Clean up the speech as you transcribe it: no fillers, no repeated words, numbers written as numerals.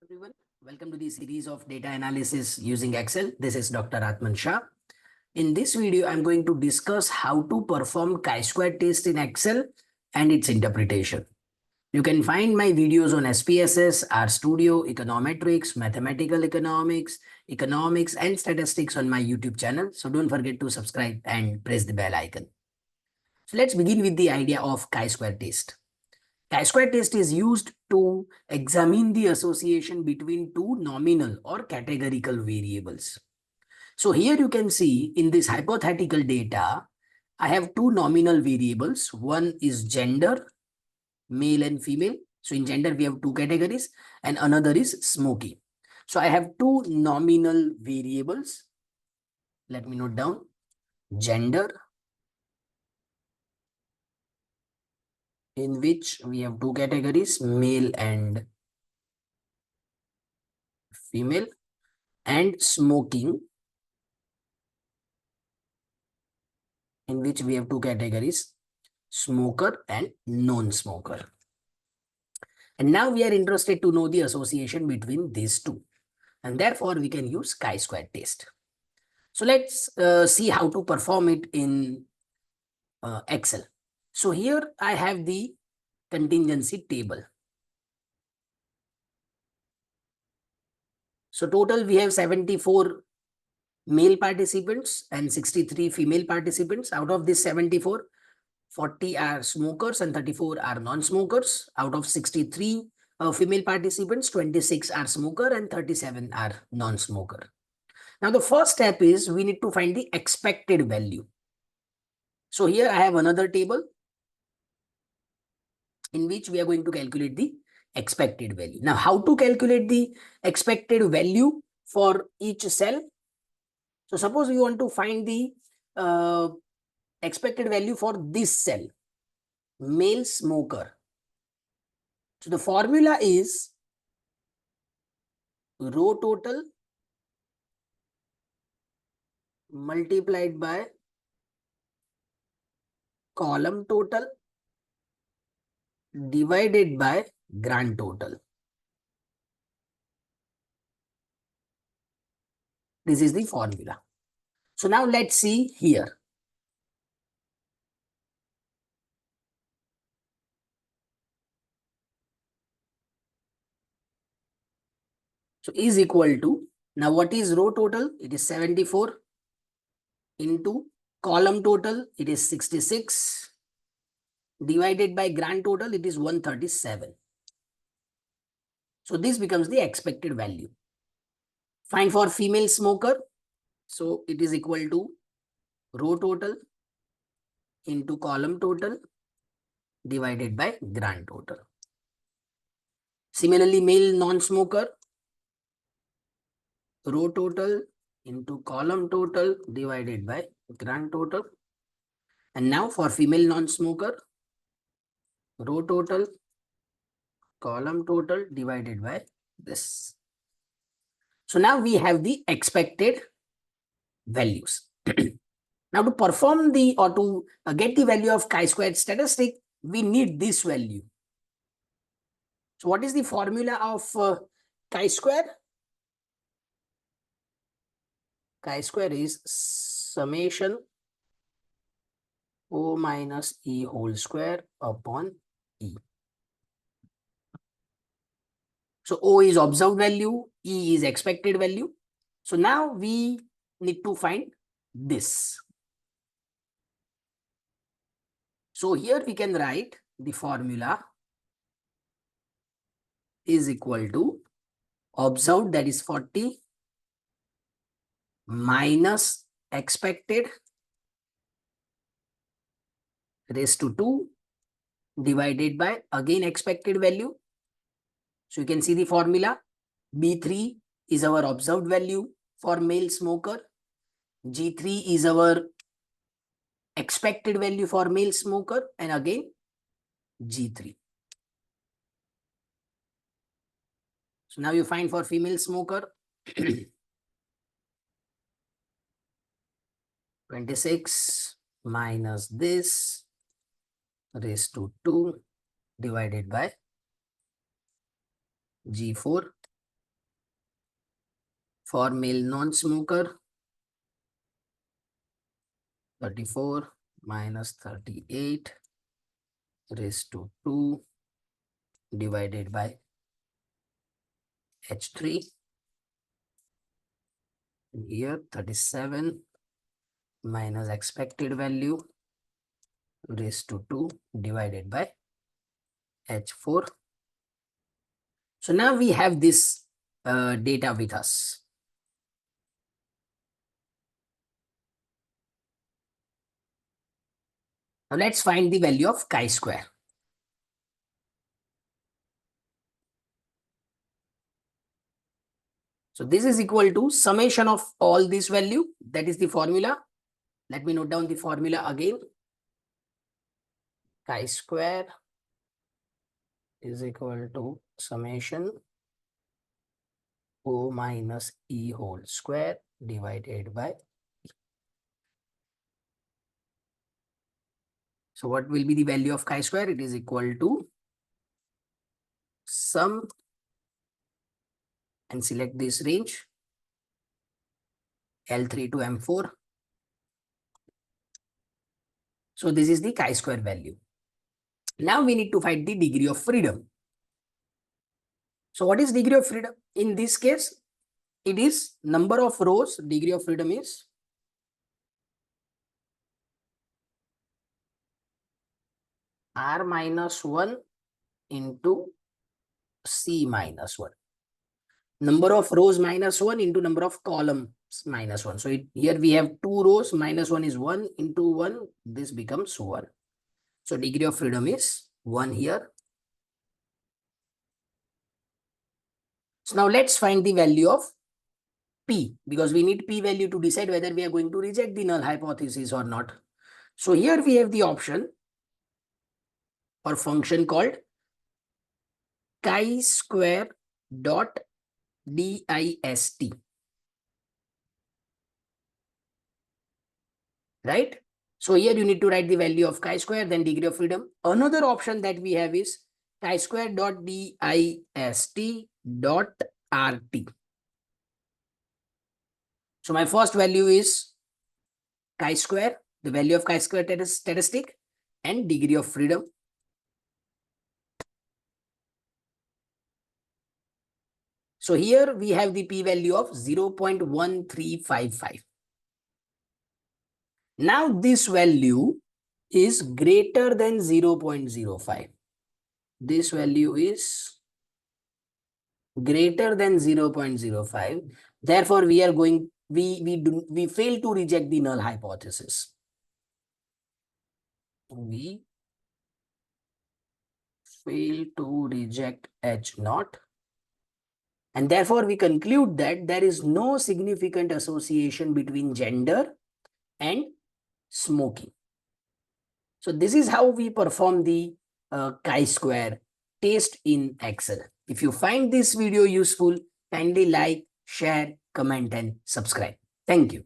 Everyone, welcome to the series of data analysis using Excel. This is Dr. Atman Shah. In this video, I'm going to discuss how to perform chi-square test in Excel and its interpretation. You can find my videos on SPSS, RStudio, econometrics, mathematical economics, and statistics on my YouTube channel. So don't forget to subscribe and press the bell icon. So let's begin with the idea of chi-square test. Chi-square test is used to examine the association between two nominal or categorical variables. So here you can see in this hypothetical data, I have two nominal variables. One is gender, male and female. So in gender, we have two categories and another is smoking. So I have two nominal variables. Let me note down gender, in which we have two categories, male and female, and smoking, in which we have two categories, smoker and non-smoker. And now we are interested to know the association between these two. And therefore, we can use chi-square test. So let's see how to perform it in Excel. So here I have the contingency table. So total we have 74 male participants and 63 female participants. Out of this 74, 40 are smokers and 34 are non-smokers. Out of 63 female participants, 26 are smoker and 37 are non-smoker. Now the first step is we need to find the expected value. So here I have another table in which we are going to calculate the expected value. Now how to calculate the expected value for each cell? So suppose we want to find the expected value for this cell, male smoker. So the formula is row total multiplied by column total divided by grand total. This is the formula. So now let's see here. So is equal to, now what is row total? It is 74 into column total, it is 66 divided by grand total, it is 137. So this becomes the expected value. Find for female smoker. So it is equal to row total into column total divided by grand total. Similarly, male non-smoker, row total into column total divided by grand total. And now for female non-smoker, row total, column total divided by this. So now we have the expected values. Now to perform the or to get the value of chi-square statistic, we need this value. So what is the formula of chi-square? Chi-square is summation O minus E whole square upon E. So O is observed value, E is expected value. So now we need to find this. So here we can write the formula is equal to observed, that is 40, minus expected raised to 2 divided by again expected value. So you can see the formula. B3 is our observed value for male smoker. G3 is our expected value for male smoker, and again G3. So now you find for female smoker 26 minus this raised to 2 divided by G4 For male non-smoker, 34 minus 38 raised to 2 divided by H3. Here 37 minus expected value raised to 2 divided by H4. So now we have this data with us. Now let's find the value of chi-square. So this is equal to summation of all this value. That is the formula. Let me note down the formula again. Chi-square is equal to summation O minus E whole square divided by. So what will be the value of chi-square? It is equal to sum, and select this range L3 to M4. So this is the chi-square value. Now we need to find the degree of freedom. So what is degree of freedom? In this case, it is number of rows. Degree of freedom is R minus 1 into C minus 1. Number of rows minus 1 into number of columns minus 1. So here we have 2 rows, minus 1 is 1 into 1. This becomes 1. So degree of freedom is 1 here. So now let's find the value of P, because we need P value to decide whether we are going to reject the null hypothesis or not. So here we have the option or function called chi-square dot dist, right? So here you need to write the value of chi-square, then degree of freedom. Another option that we have is chi-square dot dist dot rt. So my first value is chi-square, the value of chi-square statistic, and degree of freedom. So here we have the p-value of 0.1355. Now this value is greater than 0.05. This value is greater than 0.05. Therefore, we fail to reject the null hypothesis. We fail to reject H naught. And therefore, we conclude that there is no significant association between gender and smoking. So this is how we perform the chi-square test in Excel. If you find this video useful, kindly like, share, comment, and subscribe. Thank you.